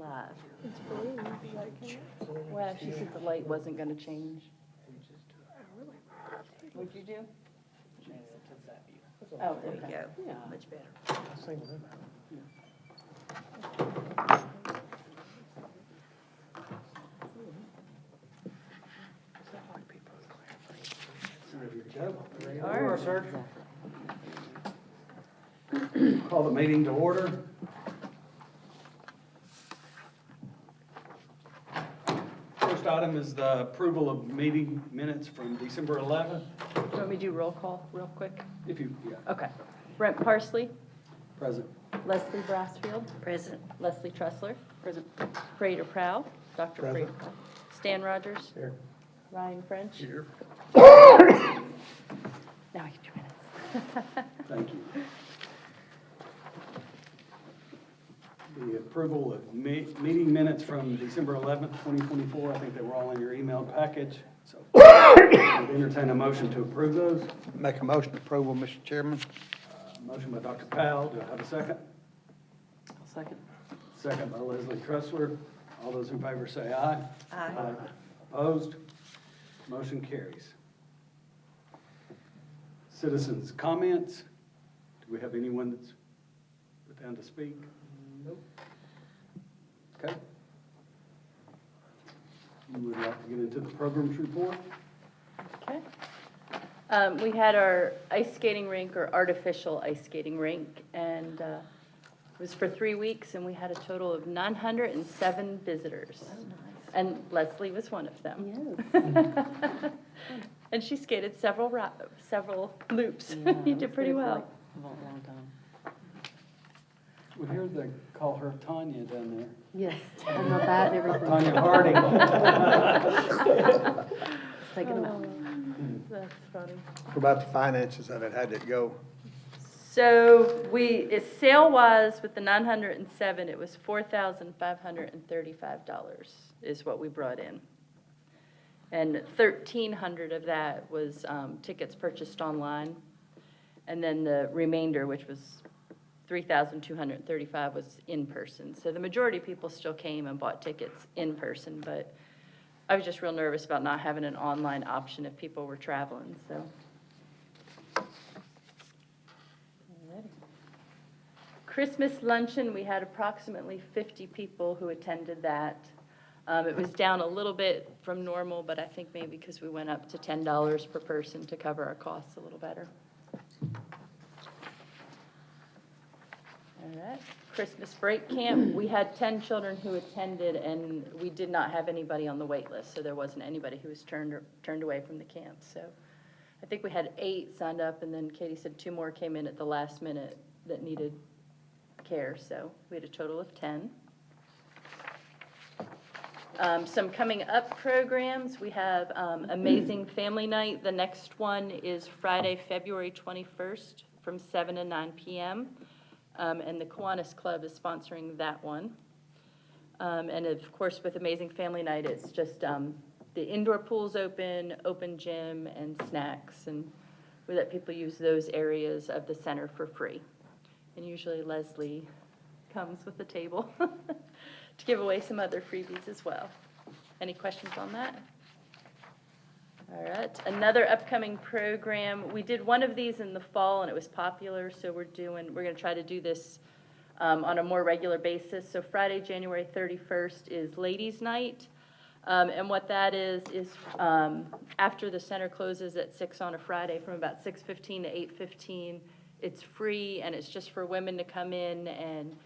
live. It's blue, like, can it? Well, she said the light wasn't gonna change. What'd you do? Oh, There you okay. go. Yeah. Much better. Ready to go? Ready to Are. go, sir. Call the meeting to order. First item is the approval of meeting minutes from December 11th. Do you want me to do roll call real quick? If you, yeah, Okay. Brent Parsley, present. Leslie Brassfield, Present. Leslie Tressler. Present. Prater Prowl, Dr. Prater. Stan Rogers. Here. Ryan French. Here. Now I get 2 minutes. Thank you. The approval of meeting minutes from December 11th, 2024. I think they were all in your email package. So I'd entertain a motion to approve those. Make a motion to approval, Mr. Chairman. Motion by Dr. Powell. Do I have a second? Second. Second by Leslie Tressler. All those in favor say aye. Aye. Opposed? Motion carries. Citizens' comments. Do we have anyone that's put down to speak? Nope. Okay. You would like to get into the programs report? Okay. We had our ice skating rink, or artificial ice skating rink, and it was for 3 weeks, and we had a total of 907 visitors. And Leslie was one of them. And she skated several loops. You did pretty well. Well, here they call her Tanya down there. Yes, I'm not bad at everything. Tanya Harding. Take it away. That's funny. What about the finances of it? How'd it go? So sale-wise, with the 907, it was $4,535 is what we brought in. And 1,300 of that was tickets purchased online. And then the remainder, which was 3,235, was in person. So the majority of people still came and bought tickets in person, but I was just real nervous about not having an online option if people were traveling, so. Alrighty. Christmas luncheon, we had approximately 50 people who attended that. It was down a little bit from normal, but I think maybe because we went up to $10 per person to cover our costs a little better. All right, Christmas break camp, we had 10 children who attended, and we did not have anybody on the wait list, so there wasn't anybody who was turned away from the camp. So I think we had 8 signed up, and then Katie said 2 more came in at the last minute that needed care, so we had a total of 10. Some coming up programs, we have Amazing Family Night. The next one is Friday, February 21st from 7 to 9 p.m. And the Kiwanis Club is sponsoring that one. And of course, with Amazing Family Night, it's just the indoor pool's open gym, and snacks, and we let people use those areas of the center for free. And usually Leslie comes with the table to give away some other freebies as well. Any questions on that? All right, another upcoming program. We did one of these in the fall, and it was popular, so we're going to try to do this on a more regular basis. So Friday, January 31st is Ladies' Night, and what that is after the center closes at 6 on a Friday, from about 6:15 to 8:15, it's free, and it's just for women to come in, and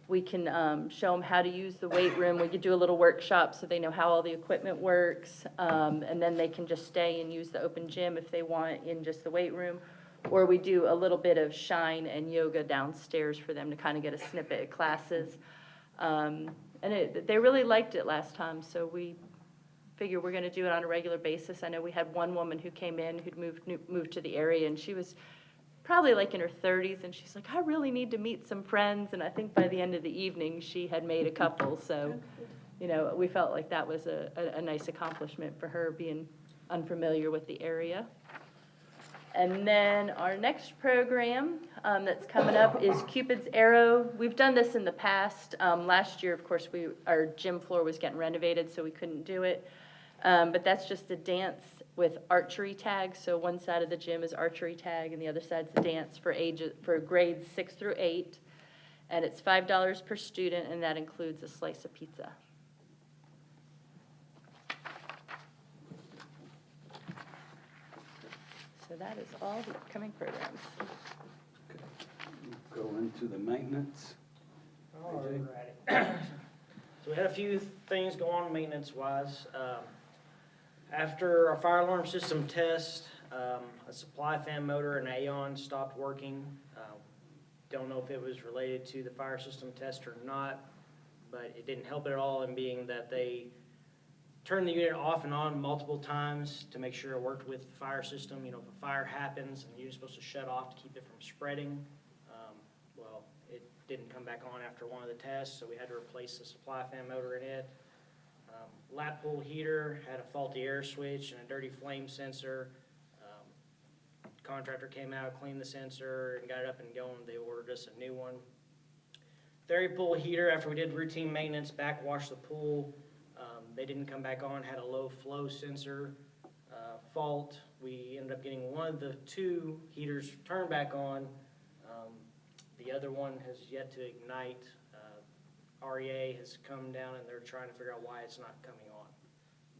we can show them how to use the weight room. We could do a little workshop so they know how all the equipment works, and then they can just stay and use the open gym if they want in just the weight room. Or we do a little bit of shine and yoga downstairs for them to kind of get a snippet of classes. And they really liked it last time, so we figure we're going to do it on a regular basis. I know we had one woman who came in who'd moved to the area, and she was probably like in her 30s, and she's like, I really need to meet some friends, and I think by the end of the evening, she had made a couple, so, you know, we felt like that was a nice accomplishment for her, being unfamiliar with the area. And then our next program that's coming up is Cupid's Arrow. We've done this in the past. Last year, of course, our gym floor was getting renovated, so we couldn't do it. But that's just a dance with archery tags. So one side of the gym is archery tag, and the other side's the dance for grades 6 through 8. And it's $5 per student, and that includes a slice of pizza. So that is all the upcoming programs. Go into the maintenance. Alrighty. So we had a few things go on maintenance-wise. After our fire alarm system test, a supply fan motor and Aeon stopped working. Don't know if it was related to the fire system test or not, but it didn't help it at all in being that they turned the unit off and on multiple times to make sure it worked with the fire system. You know, if a fire happens and the unit's supposed to shut off to keep it from spreading, well, it didn't come back on after one of the tests, so we had to replace the supply fan motor in it. Lap pool heater had a faulty air switch and a dirty flame sensor. Contractor came out, cleaned the sensor, and got it up and going. They ordered us a new one. Therry pool heater, after we did routine maintenance, backwashed the pool. They didn't come back on, had a low flow sensor fault. We ended up getting one of the two heaters turned back on. The other one has yet to ignite. REA has come down and they're trying to figure out why it's not coming on.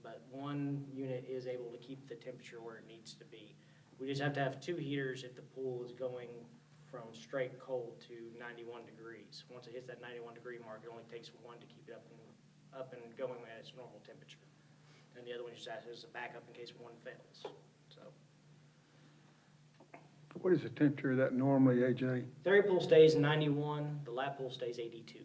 But one unit is able to keep the temperature where it needs to be. We just have to have two heaters if the pool is going from straight cold to 91 degrees. Once it hits that 91 degree mark, it only takes one to keep it up and going at its normal temperature. And the other one just acts as a backup in case one fails. So What is the temperature of that normally, AJ? Therry pool stays 91, the lap pool stays 82.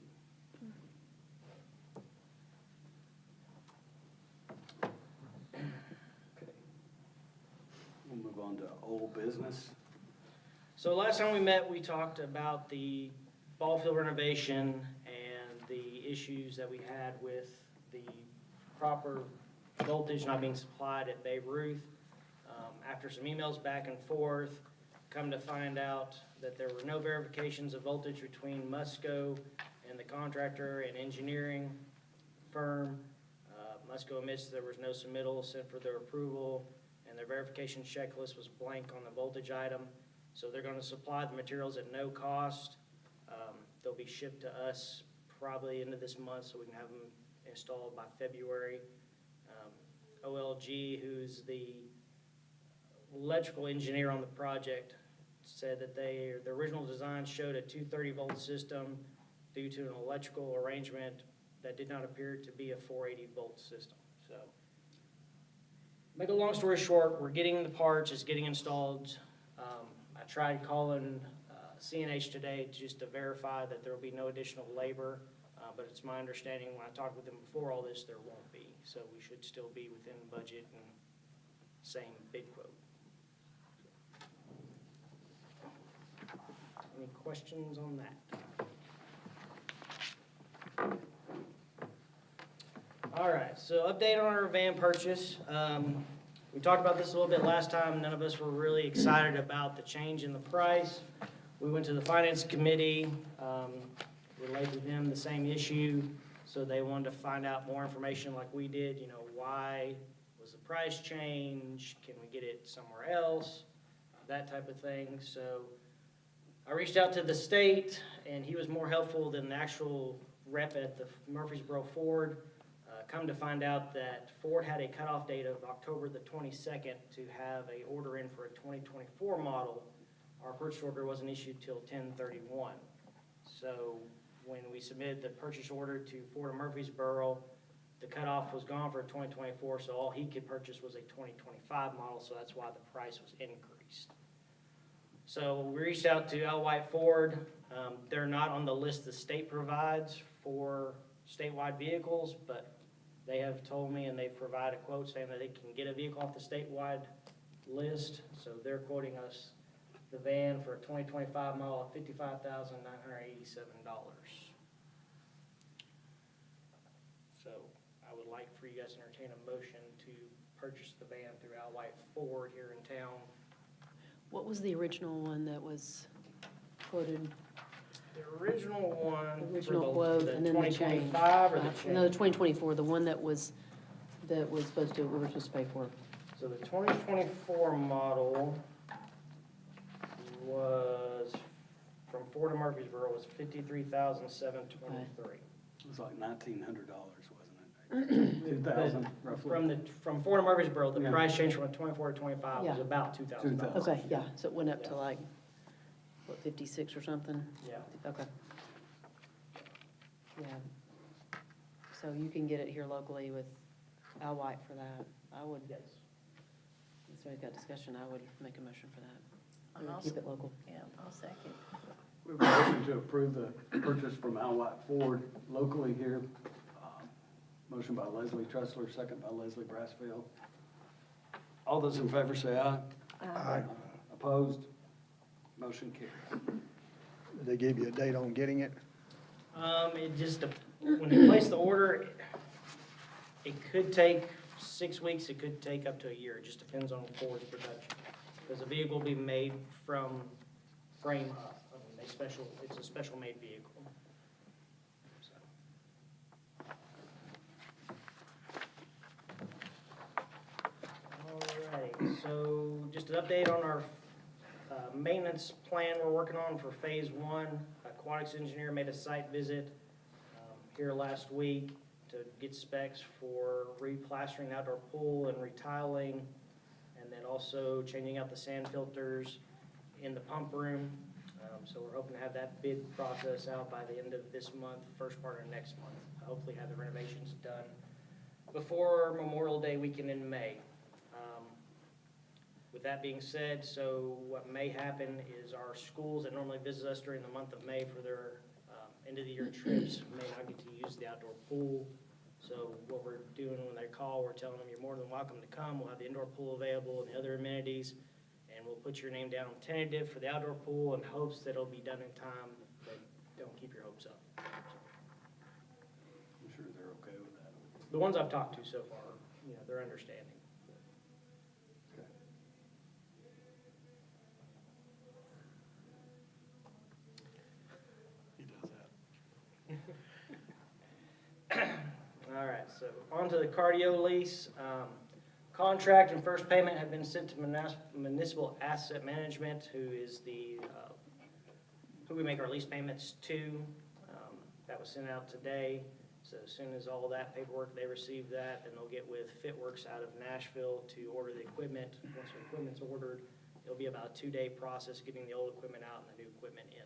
We'll move on to old business. So last time we met, we talked about the ball field renovation and the issues that we had with the proper voltage not being supplied at Babe Ruth. After some emails back and forth, come to find out that there were no verifications of voltage between Musco and the contractor and engineering firm. Musco admits there was no submittal sent for their approval, and their verification checklist was blank on the voltage item. So they're going to supply the materials at no cost. They'll be shipped to us probably into this month so we can have them installed by February. OLG, who's the electrical engineer on the project, said that their original design showed a 230-volt system due to an electrical arrangement that did not appear to be a 480-volt system. So, make a long story short, we're getting the parts, it's getting installed. I tried calling CNH today just to verify that there will be no additional labor, but it's my understanding when I talked with them before all this, there won't be. So we should still be within budget and same bid quote. Any questions on that? All right, so update on our van purchase. We talked about this a little bit last time. None of us were really excited about the change in the price. We went to the finance committee, relayed to them the same issue, so they wanted to find out more information like we did. You know, why was the price change? Can we get it somewhere else? That type of thing. So I reached out to the state, and he was more helpful than the actual rep at the Murfreesboro Ford. Come to find out that Ford had a cutoff date of October the 22nd to have a order in for a 2024 model. Our purchase order wasn't issued till 10/31. So when we submitted the purchase order to Ford of Murfreesboro, the cutoff was gone for 2024, so all he could purchase was a 2025 model, so that's why the price was increased. So we reached out to Al White Ford. They're not on the list the state provides for statewide vehicles, but they have told me and they've provided a quote saying that they can get a vehicle off the statewide list. So they're quoting us the van for a 2025 model of $55,987. So I would like for you guys to entertain a motion to purchase the van through Al White Ford here in town. What was the original one that was quoted? The original one. for Original the- quote the and then the change. 2025 or the No, change? 2024, the one that was supposed to, we were supposed to pay for. So the 2024 model was, from Ford of Murfreesboro, was $53,723. It was like $1,900, wasn't it? 2,000 roughly. From Ford of Murfreesboro, the Yeah. price change from 24 to 25 was Yeah. about $2,000. 2,000. Okay, yeah, so it went up to Yeah. like, what, 56 or something? Yeah. Okay. Yeah. So you can get it here locally with Al White for that. I would, Yes. so we've got discussion, I would make a motion for that. I'm We would also- keep it local. Yeah, I'll second. We have a motion to approve the purchase from Al White Ford locally here. Motion by Leslie Tressler, second by Leslie Brasfield. All those in favor say aye. Aye. Opposed? Motion carries. They gave you a date on getting it? It just, when you place the order, it could take 6 weeks, it could take up to a year. It just depends on Ford's production. Because the vehicle will be made from frame up. I mean, it's a special made vehicle. So. Alrighty, so just an update on our maintenance plan we're working on for phase one. Aquatics engineer made a site visit here last week to get specs for replastering the outdoor pool and retiling, and then also changing out the sand filters in the pump room. So we're hoping to have that bid process out by the end of this month, first part of next month. Hopefully have the renovations done before Memorial Day weekend in May. With that being said, so what may happen is our schools that normally visit us during the month of May for their end of the year trips may not get to use the outdoor pool. So what we're doing when they call, we're telling them you're more than welcome to come. We'll have the indoor pool available and the other amenities. And we'll put your name down on tentative for the outdoor pool in hopes that it'll be done in time, but don't keep your hopes up. I'm sure they're okay with that. The ones I've talked to so far, they're understanding. Okay. He does that. All right, so on to the cardio lease. Contract and first payment have been sent to Municipal Asset Management, who is who we make our lease payments to. That was sent out today. So as soon as all that paperwork, they receive that, then they'll get with Fitworks out of Nashville to order the equipment. Once the equipment's ordered, it'll be about a 2-day process getting the old equipment out and the new equipment in.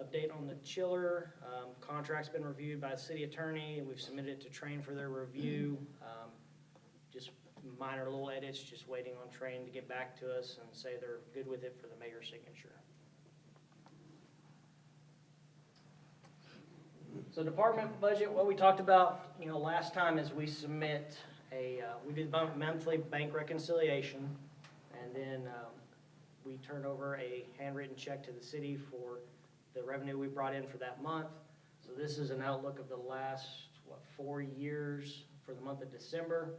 Update on the chiller, contract's been reviewed by the city attorney, we've submitted it to Train for their review. Just minor little edits, just waiting on Train to get back to us and say they're good with it for the mayor's signature. So department budget, what we talked about, last time is we submit we did monthly bank reconciliation, and then we turn over a handwritten check to the city for the revenue we brought in for that month. So this is an outlook of the last, 4 years for the month of December.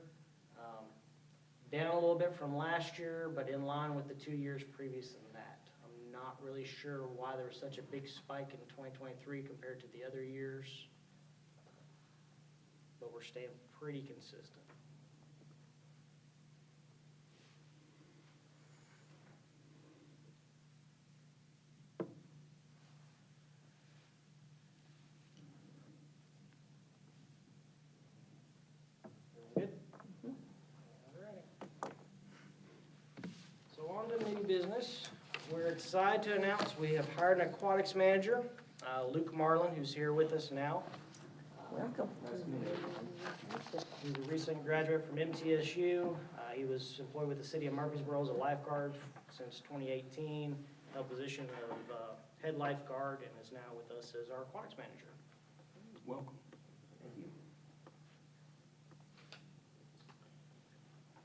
Down a little bit from last year, but in line with the 2 years previous than that. I'm not really sure why there was such a big spike in 2023 compared to the other years, but we're staying pretty consistent. Good? Alrighty. So on to new business. We're excited to announce we have hired an aquatics manager, Luke Marlin, who's here with us now. Welcome. He's a recent graduate from MTSU. He was employed with the city of Murfreesboro as a lifeguard since 2018, held position of head lifeguard, and is now with us as our aquatics manager. Welcome. Thank you.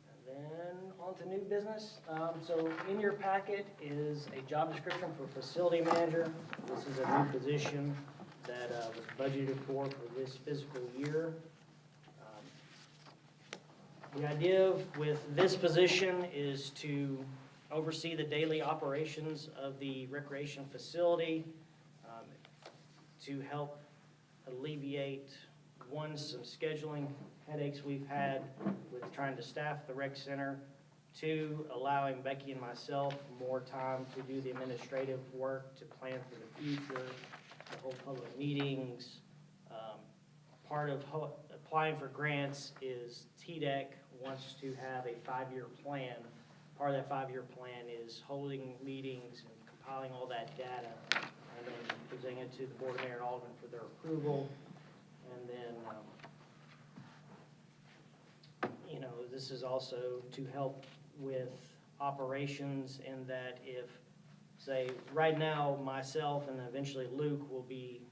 And then on to new business. So in your packet is a job description for facility manager. This is a new position that was budgeted for this fiscal year. The idea with this position is to oversee the daily operations of the recreation facility, to help alleviate, one, some scheduling headaches we've had with trying to staff the rec center, two, allowing Becky and myself more time to do the administrative work, to plan for the future, to hold public meetings. Part of applying for grants is TDEC wants to have a 5-year plan. Part of that 5-year plan is holding meetings and compiling all that data and then presenting it to the Board of Mayor and Alderman for their approval. And then, this is also to help with operations in that if, say, right now, myself and eventually Luke will be,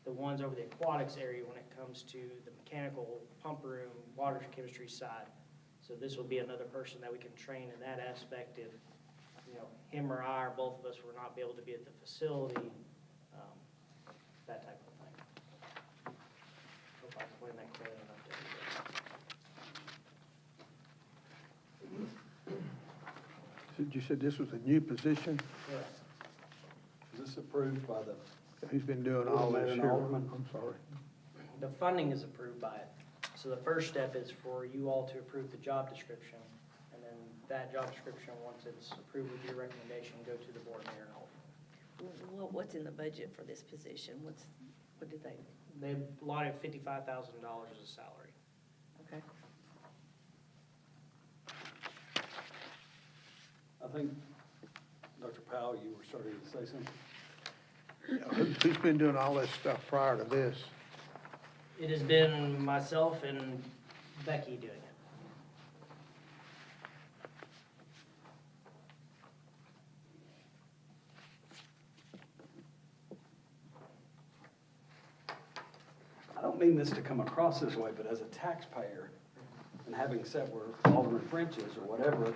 the ones over the aquatics area when it comes to the mechanical pump room, water chemistry side. So this will be another person that we can train in that aspect if, him or I or both of us were not be able to be at the facility, that type of thing. Hope I explained that clearly enough to everybody. You said this was a new position? Correct. Is this approved by the, Who's been doing all Mayor this and here? Alderman. I'm sorry. The funding is approved by it. So the first step is for you all to approve the job description, and then that job description, once it's approved with your recommendation, go to the Board of Mayor and Alderman. Well, what's in the budget for this position? What did they, They allotted $55,000 as a salary. okay. I think, Dr. Powell, you were starting to say something? Who's been doing all this stuff prior to this? It has been myself and Becky doing it. I don't mean this to come across this way, but as a taxpayer, and having sat where Alderman French is or whatever,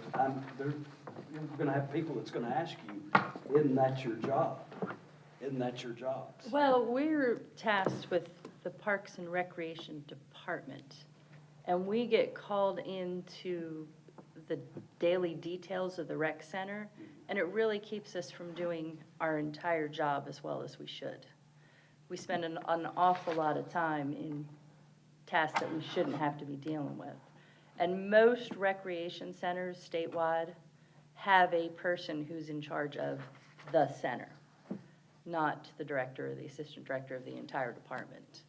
you're gonna have people that's gonna ask you, isn't that your job? Isn't that your job? Well, we're tasked with the Parks and Recreation Department, and we get called into the daily details of the rec center, and it really keeps us from doing our entire job as well as we should. We spend an awful lot of time in tasks that we shouldn't have to be dealing with. And most recreation centers statewide have a person who's in charge of the center, not the director or the assistant director of the entire department.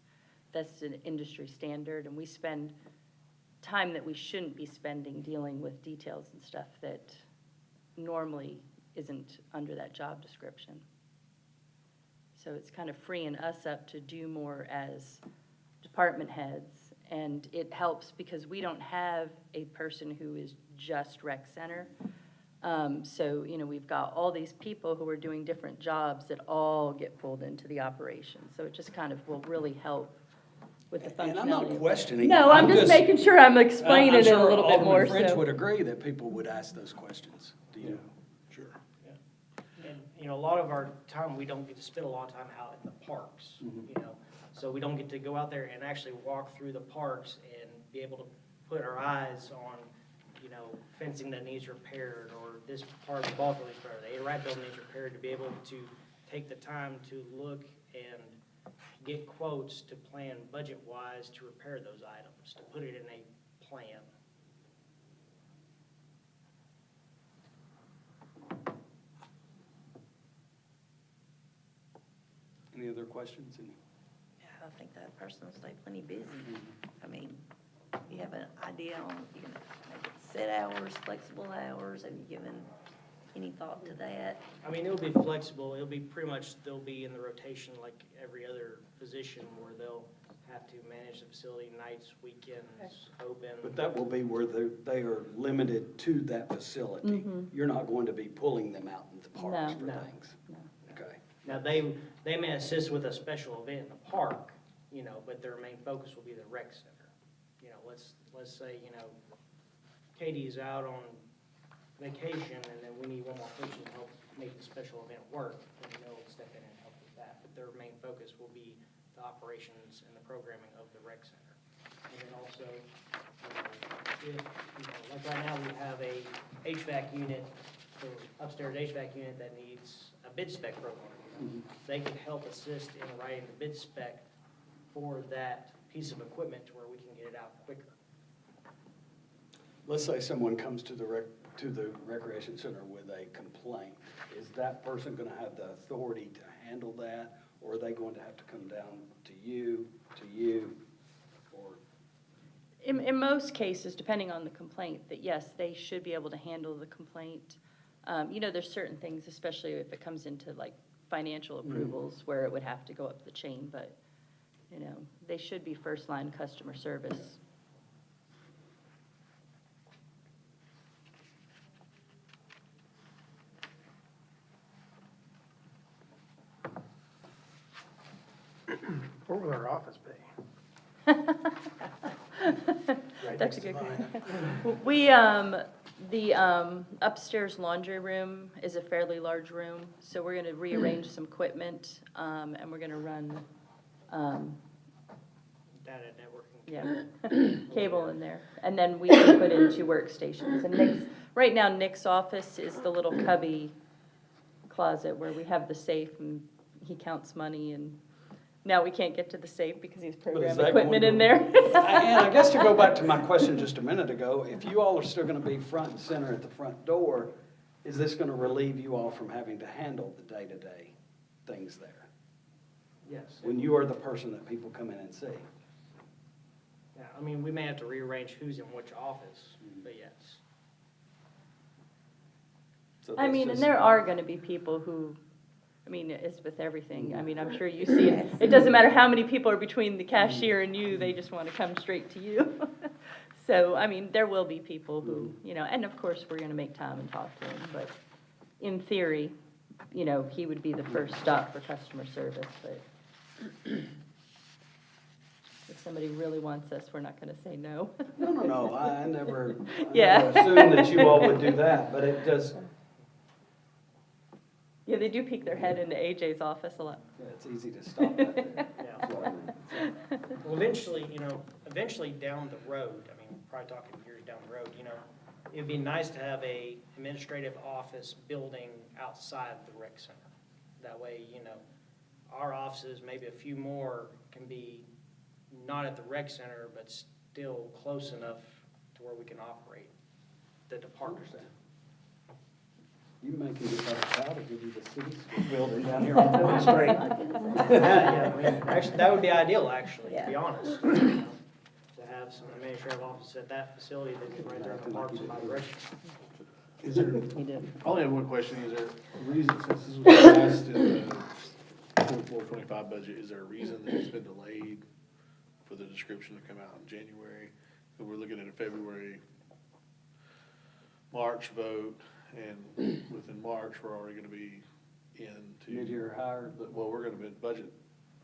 That's an industry standard, and we spend time that we shouldn't be spending dealing with details and stuff that normally isn't under that job description. So it's kind of freeing us up to do more as department heads, and it helps because we don't have a person who is just rec center. So, we've got all these people who are doing different jobs that all get pulled into the operation. So it just kind of will really help with the functionality. And I'm not questioning. No, I'm just making sure I'm explaining it a little bit more, Alderman French so. would agree that people would ask those questions. Do you? Sure. And, a lot of our time, we don't get to spend a lot of time out in the parks, So we don't get to go out there and actually walk through the parks and be able to put our eyes on, fencing that needs repaired, or this part of the ball field needs repaired, the A-Rap building needs repaired, to be able to take the time to look and get quotes to plan budget-wise to repair those items, to put it in a plan. Any other questions? Yeah, I think that person will stay plenty busy. I mean, you have an idea on, you can make it set hours, flexible hours? Have you given any thought to that? I mean, it'll be flexible. It'll be pretty much, they'll be in the rotation like every other position where they'll have to manage the facility nights, weekends, open. But that will be where they are limited to that facility. You're not going to be pulling them out in the parks for No. things. No. Okay. Now, they may assist with a special event in the park, but their main focus will be the rec center. Let's say, Katie's out on vacation and then we need one more person to help make the special event work, then they'll step in and help with that. But their main focus will be the operations and the programming of the rec center. And then also, if, you know, like right now, we have a HVAC unit, so upstairs HVAC unit that needs a bid spec program. They can help assist in writing the bid spec for that piece of equipment to where we can get it out quicker. Let's say someone comes to the recreation center with a complaint. Is that person gonna have the authority to handle that? Or are they going to have to come down to you, or? In most cases, depending on the complaint, that yes, they should be able to handle the complaint. You know, there's certain things, especially if it comes into like financial approvals, where it would have to go up the chain, but, you know, they should be first-line customer service. What will our office be? That's a good question. We, the upstairs laundry room is a fairly large room, so we're gonna rearrange some equipment, and we're gonna run, Data networking. yeah, cable in there. And then we can put in 2 workstations. And Nick's, right now, Nick's office is the little cubby closet where we have the safe and he counts money, and now we can't get to the safe because he's programmed that equipment going in to- there. And I guess to go back to my question just a minute ago, if you all are still gonna be front and center at the front door, is this gonna relieve you all from having to handle the day-to-day things there? Yes. When you are the person that people come in and see? Yeah, I mean, we may have to rearrange who's in which office, but yes. So I that's mean, and just- there are gonna be people who, I mean, it's with everything. I mean, I'm sure you see it. It doesn't matter how many people are between the cashier and you, they just wanna come straight to you. So, I mean, there will be people who, you know, and of course, we're gonna make time and talk to him, but in theory, you know, he would be the first stop for customer service, but if somebody really wants us, we're not gonna say no. No, I never Yeah. assumed that you all would do that, but it does, Yeah, they do peek their head into AJ's office a lot. yeah, it's easy to stop that there. Yeah. That's what I meant. Well, eventually, you know, down the road, I mean, probably talking years down the road, you know, it'd be nice to have a administrative office building outside the rec center. That way, you know, our offices, maybe a few more, can be not at the rec center, but still close enough to where we can operate the department. You making this out of powder, give you the city school building down here on Phillips Street. Yeah, I mean, actually, that would be ideal, actually, to be Yeah. honest. You know, to have some administrative office at that facility, then you're right there in the parks by the rec. Is there, He did. I only have one question, is there a reason, since this was passed in the 24-25 budget, is there a reason that it's been delayed for the description to come out in January? But we're looking at a February, March vote, and within March, we're already gonna be into. Mid-year hire. Well, we're gonna be in budget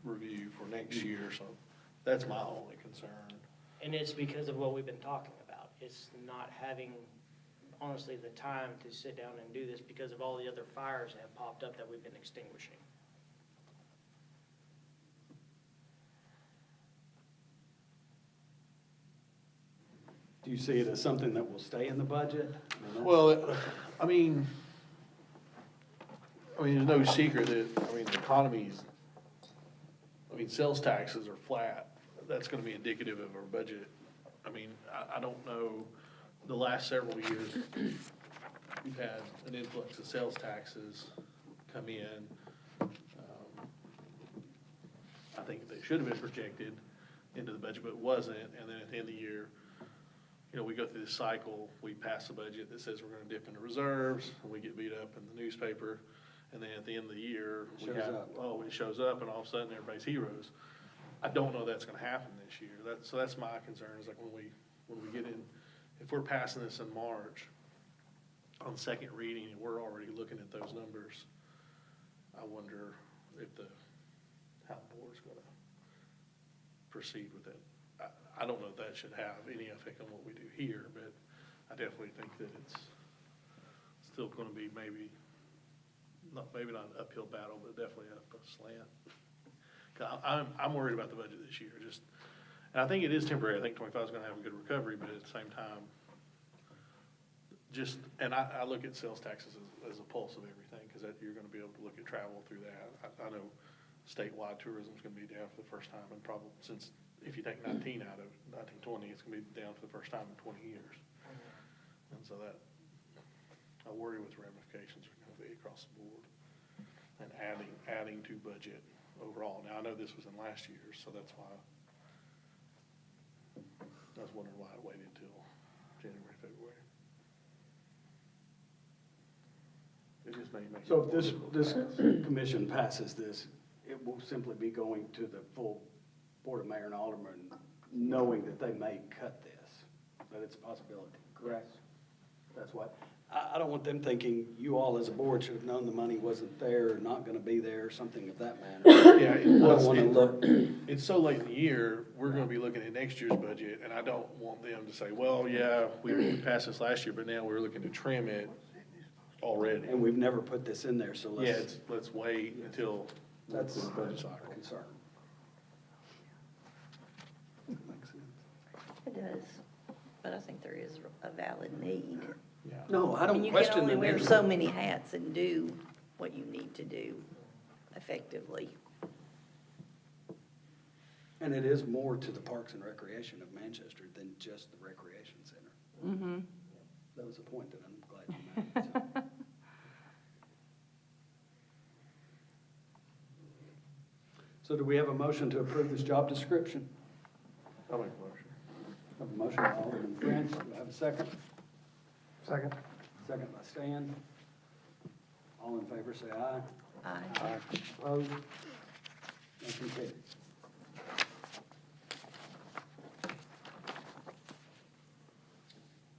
review for next year, so that's my only concern. And it's because of what we've been talking about. It's not having, honestly, the time to sit down and do this because of all the other fires that have popped up that we've been extinguishing. Do you see it as something that will stay in the budget? Well, I mean, there's no secret that, the economy's, sales taxes are flat. That's gonna be indicative of our budget. I don't know, the last several years, we've had an influx of sales taxes come in. I think they should have been projected into the budget, but it wasn't, and then at the end of the year, we go through this cycle, we pass a budget that says we're gonna dip into reserves, and we get beat up in the newspaper, and then at the end of the year, Shows up. it shows up, and all of a sudden, everybody's heroes. I don't know that's gonna happen this year, so that's my concern, is like when we get in, if we're passing this in March, on second reading, and we're already looking at those numbers, I wonder if how the board's gonna proceed with it. I don't know if that should have any effect on what we do here, but I definitely think that it's still gonna be maybe not an uphill battle, but definitely a slant. 'Cause I'm worried about the budget this year, just And I think it is temporary. I think 25 is gonna have a good recovery, but at the same time, and I look at sales taxes as a pulse of everything, because you're gonna be able to look at travel through that. I know statewide tourism's gonna be down for the first time, and probably, since, if you take 19 out of 1920, it's gonna be down for the first time in 20 years. And so that, I worry what the ramifications are gonna be across the board, and adding to budget overall. Now, I know this was in last year's, so that's why I was wondering why I waited till January, February. It just may make. So if this commission passes this, it will simply be going to the full Board of Mayor and Aldermen, knowing that they may cut this, that it's a possibility, correct? That's what, I don't want them thinking you all as a board should have known the money wasn't there, or not gonna be there, or something of that manner. Yeah, I don't wanna look, it's so late in the year, we're gonna be looking at next year's budget, and I don't want them to say, well, yeah, we passed this last year, but now we're looking to trim it already. and we've never put this in there, so Yeah, let's, let's wait until that's the budget our cycle. concern. Makes sense. It does, but I think there is a valid need. Yeah. No, I And don't you can question only the wear need. so many hats and do what you need to do effectively. And it is more to the Parks and Recreation of Manchester than just the Recreation Center. Mm-hmm. That was a point that I'm glad you made. so. So do we have a motion to approve this job description? I'll make a motion. I have a motion by Alderman Prince. Do I have a second? Second. Second by Stan. All in favor, say aye. Aye. Opposed? Motion carries.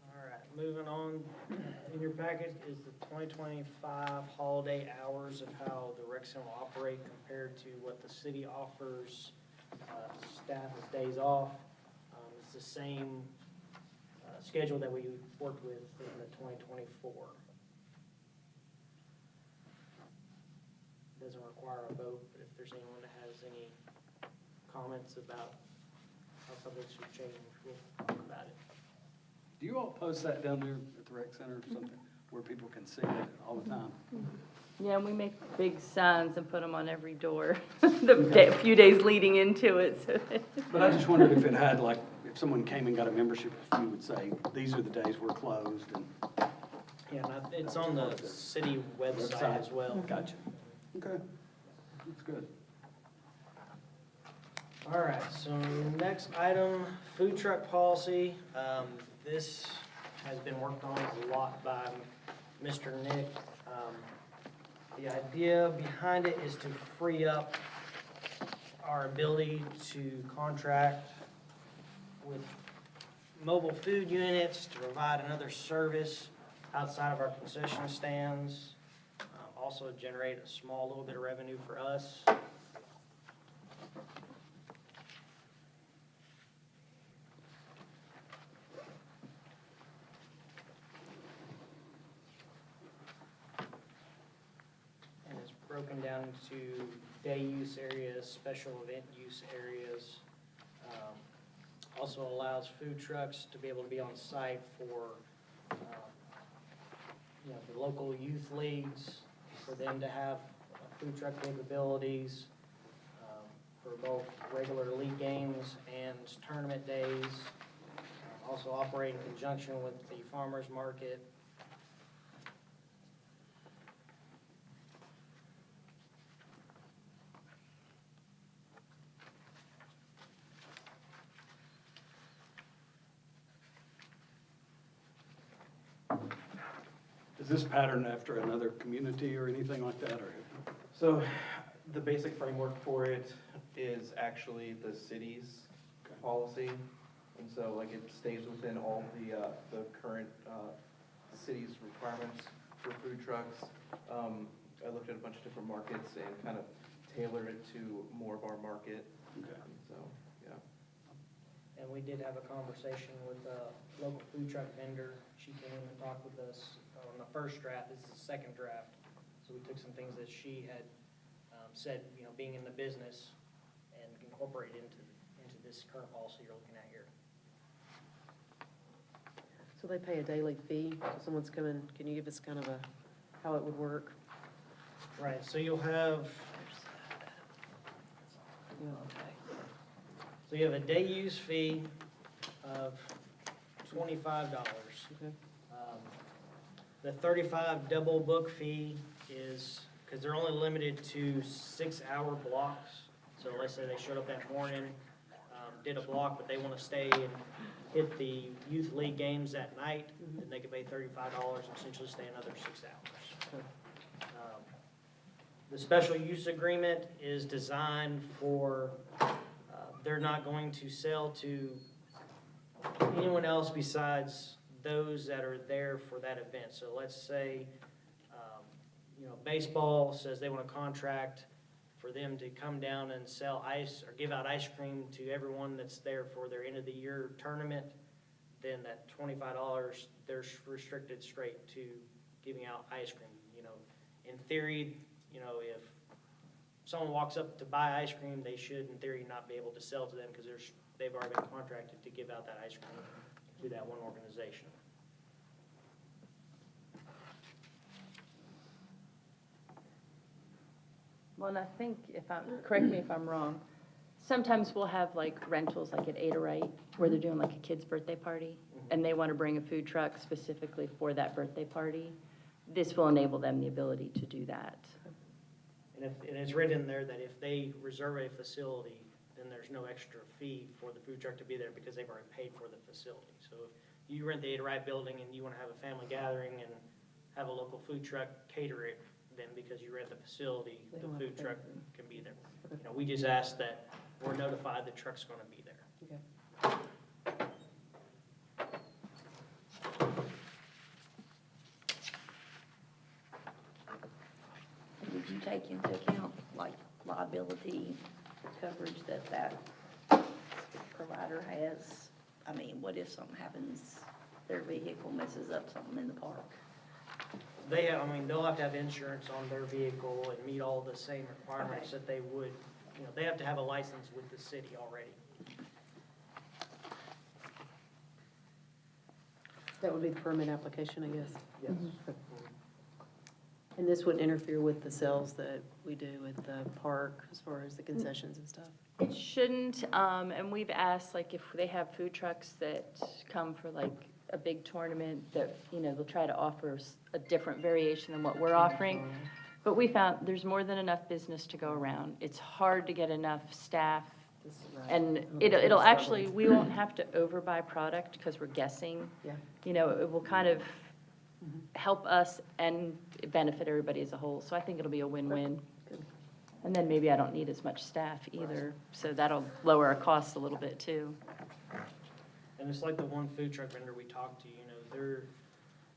All right, moving on, in your packet is the 2025 holiday hours of how the rec center will operate compared to what the city offers staff as days off. It's the same schedule that we worked with in the 2024. Doesn't require a vote, but if there's anyone that has any comments about how something should change, we'll talk about it. Do you all post that down there at the rec center or something, where people can see it all the time? Yeah, and we make big signs and put them on every door, a few days leading into it, so. But I just wondered if it had, like, if someone came and got a membership, if you would say, these are the days we're closed, and. Yeah, and it's on the city website as well. Gotcha. Okay, that's good. All right, so next item, food truck policy. This has been worked on a lot by Mr. Nick. The idea behind it is to free up our ability to contract with mobile food units to provide another service outside of our concession stands. Also generate a small little bit of revenue for us. And it's broken down into day use areas, special event use areas. Also allows food trucks to be able to be on site for, the local youth leagues, for them to have food truck capabilities, for both regular league games and tournament days. Also operate in conjunction with the farmers market. Is this patterned after another community or anything like that, or? So the basic framework for it is actually the city's policy. And so like it stays within all the current city's requirements for food trucks. I looked at a bunch of different markets and kind of tailored it to more of our market. Okay. So, yeah. And we did have a conversation with a local food truck vendor. She came in and talked with us on the first draft. This is the second draft. So we took some things that she had said, being in the business, and incorporated into this current policy you're looking at here. So they pay a daily fee, if someone's coming, can you give us kind of a, how it would work? Right, so you'll have, Yeah. so you have a day use fee of $25. Okay. The 35 double book fee is, because they're only limited to 6-hour blocks. So let's say they showed up that morning, did a block, but they want to stay and hit the youth league games that night, then they could pay $35 and essentially stay another 6 hours. The special use agreement is designed for, they're not going to sell to anyone else besides those that are there for that event. So let's say, baseball says they want a contract for them to come down and sell ice or give out ice cream to everyone that's there for their end of the year tournament, then that $25, they're restricted straight to giving out ice cream. In theory, if someone walks up to buy ice cream, they should, in theory, not be able to sell to them because they've already been contracted to give out that ice cream to that one organization. Well, and I think correct me if I'm wrong, sometimes we'll have like rentals like at Ada Wright where they're doing like a kid's birthday party and they want to bring a food truck specifically for that birthday party. This will enable them the ability to do that. And it's written in there that if they reserve a facility, then there's no extra fee for the food truck to be there because they've already paid for the facility. So if you rent the Ada Wright building and you want to have a family gathering and have a local food truck cater it, then because you rent the facility, They the don't have to food pay truck for it. can be there. We just ask that we're notified the truck's going to be there. Okay. Would you take into account, like, liability coverage that provider has? I mean, what if something happens, their vehicle messes up something in the park? They'll have to have insurance on their vehicle and meet all the same requirements that they would, they have to have a license with the city already. That would be the permit application, I guess. Yes. And this wouldn't interfere with the sales that we do at the park as far as the concessions and stuff? It shouldn't, and we've asked, like, if they have food trucks that come for like a big tournament, that, they'll try to offer a different variation than what we're offering. But we found there's more than enough business to go around. It's hard to get enough staff. This is right. And It'll be it'll struggling. actually, we won't have to overbuy product because we're guessing. Yeah. It will kind of help us and benefit everybody as a whole. So I think it'll be a win-win. Good. And then maybe I don't need as much staff either, so that'll lower our costs a little bit too. And it's like the one food truck vendor we talked to,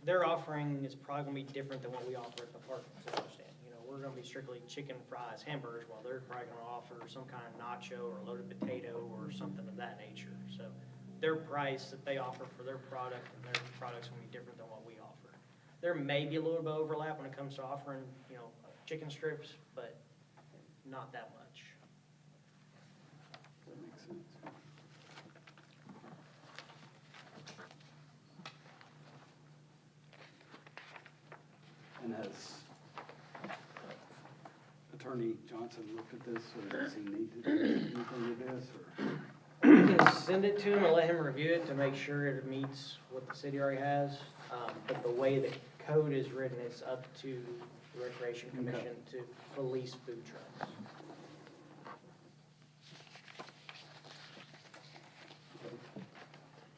their offering is probably gonna be different than what we offer at the park, to some extent. We're gonna be strictly chicken, fries, hamburgers, while they're probably gonna offer some kind of nacho or loaded potato or something of that nature. So their price that they offer for their product and their product's gonna be different than what we offer. There may be a little bit of overlap when it comes to offering, chicken strips, but not that much. That makes sense. And has Attorney Johnson looked at this, or does he need to do anything with this, or? You can send it to him and let him review it to make sure it meets what the city already has. But the way the code is written, it's up to the Recreation Commission to police food trucks.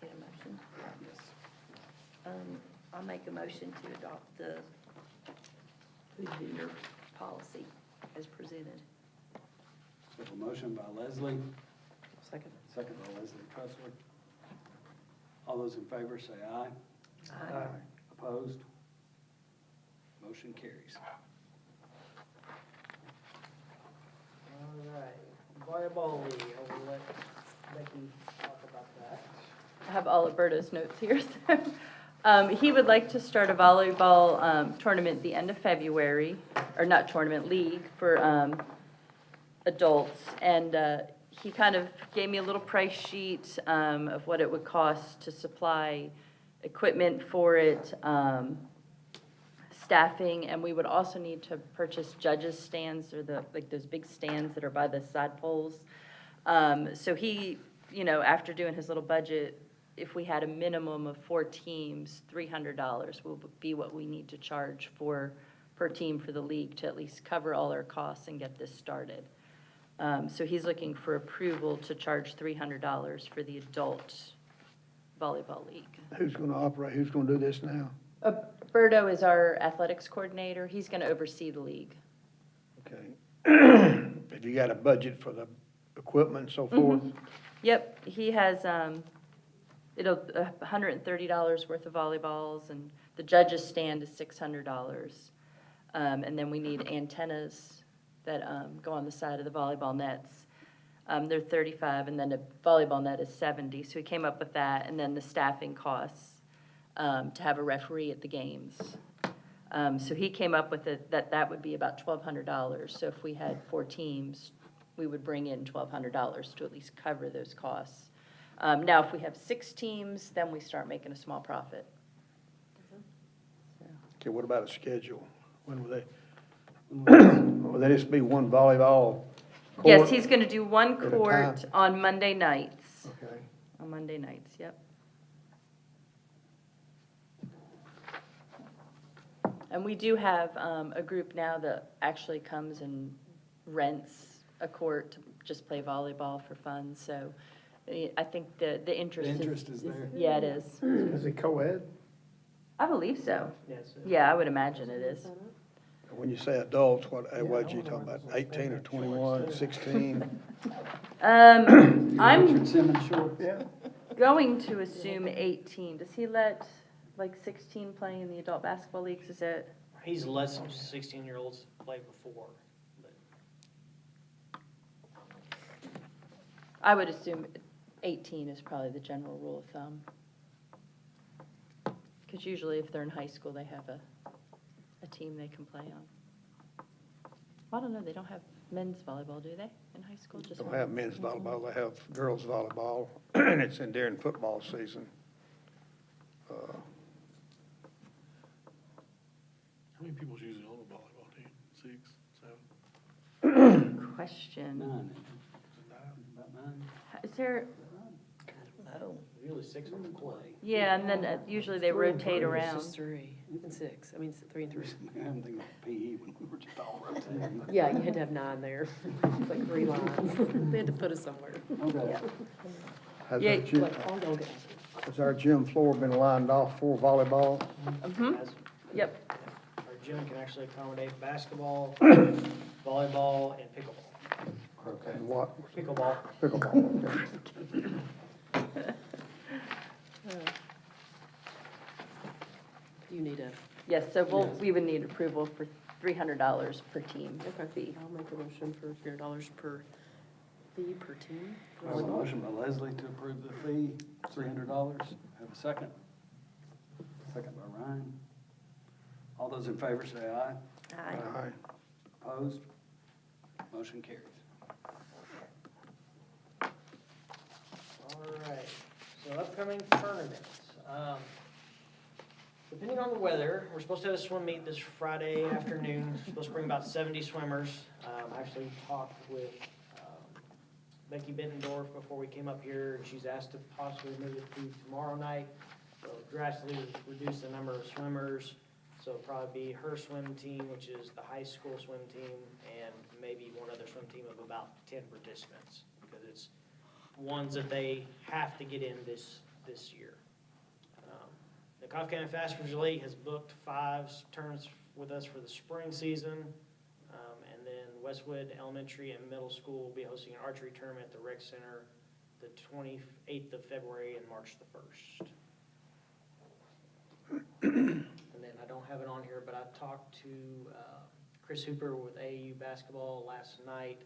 Need a motion? Yes. I'll make a motion to adopt the food vendor policy as presented. We have a motion by Leslie, Second. second by Leslie Tressler. All those in favor say aye. Aye. Opposed? Motion carries. All right, volleyball league, I will let Becky talk about that. I have all Alberto's notes here. He would like to start a volleyball tournament the end of February, or not tournament, league for adults. And he kind of gave me a little price sheet of what it would cost to supply equipment for it, staffing, and we would also need to purchase judges' stands, or like those big stands that are by the side poles. So he, after doing his little budget, if we had a minimum of 4 teams, $300 will be what we need to charge per team for the league to at least cover all our costs and get this started. So he's looking for approval to charge $300 for the adult volleyball league. Who's gonna operate, who's gonna do this now? Berto is our athletics coordinator. He's going to oversee the league. Okay. Have you got a budget for the equipment and so forth? Yep, he has, $130 worth of volleyballs, and the judges' stand is $600. And then we need antennas that go on the side of the volleyball nets. They're $35, and then a volleyball net is $70. So he came up with that, and then the staffing costs to have a referee at the games. So he came up with it, that would be about $1,200. So if we had 4 teams, we would bring in $1,200 to at least cover those costs. Now, if we have 6 teams, then we start making a small profit. Okay, what about a schedule? When will they, will there just be one volleyball court? Yes, he's going to do one At a court time. on Monday nights. Okay. On Monday nights, yep. And we do have a group now that actually comes and rents a court to just play volleyball for fun. So I think the interest is. The interest is there. Yeah, it is. Is it co-ed? I believe so. Yes. Yeah, I would imagine it is. When you say adults, what you talking about, 18 or 21, 16? I'm Richard Simmons shorts? Yeah. going to assume 18. Does he let like 16 play in the adult basketball leagues? Is it? He's let some 16-year-olds play before. But I would assume 18 is probably the general rule of thumb. Because usually if they're in high school, they have a team they can play on. I don't know, they don't have men's volleyball, do they, in high school? Just Don't have men's volleyball, they have girls volleyball, and it's in during football season. How many people's usually on a volleyball team? 6, 7? Question. 9, 9? about 9. Is there, Oh, usually 6 of them play. yeah, and then usually they rotate around. It's just 3 and 6. I mean, 3 and 3. I'm thinking of PE when we were just all rotating. Yeah, you had to have 9 there. It's like 3 lines. They had to put us somewhere. Okay. Has Yeah, our gym- Like, I'll go get has our gym floor been lined off for volleyball? As Yep, our gym can actually accommodate basketball, volleyball, and pickleball. Croquet. And what? Pickleball. Pickleball, okay. You need a, yes, so we would need approval for $300 per team okay, fee. I'll make a motion for $300 per fee per team. I have a motion by Leslie to approve the fee, $300. Have a second? Second by Ryan. All those in favor say aye. aye. Aye. Opposed? Motion carries. All right, so upcoming tournaments. Depending on the weather, we're supposed to have a swim meet this Friday afternoon. We're supposed to bring about 70 swimmers. I actually talked with Becky Bittendorf before we came up here, and she's asked to possibly move it to tomorrow night. So drastically reduce the number of swimmers. So it'll probably be her swim team, which is the high school swim team, and maybe one other swim team of about 10 participants, because it's ones that they have to get in this year. The Coffee County Fasters League has booked 5 tournaments with us for the spring season. And then Westwood Elementary and Middle School will be hosting an archery tournament at the Rec Center the 28th of February and March the 1st. And then I don't have it on here, but I talked to Chris Hooper with AAU basketball last night,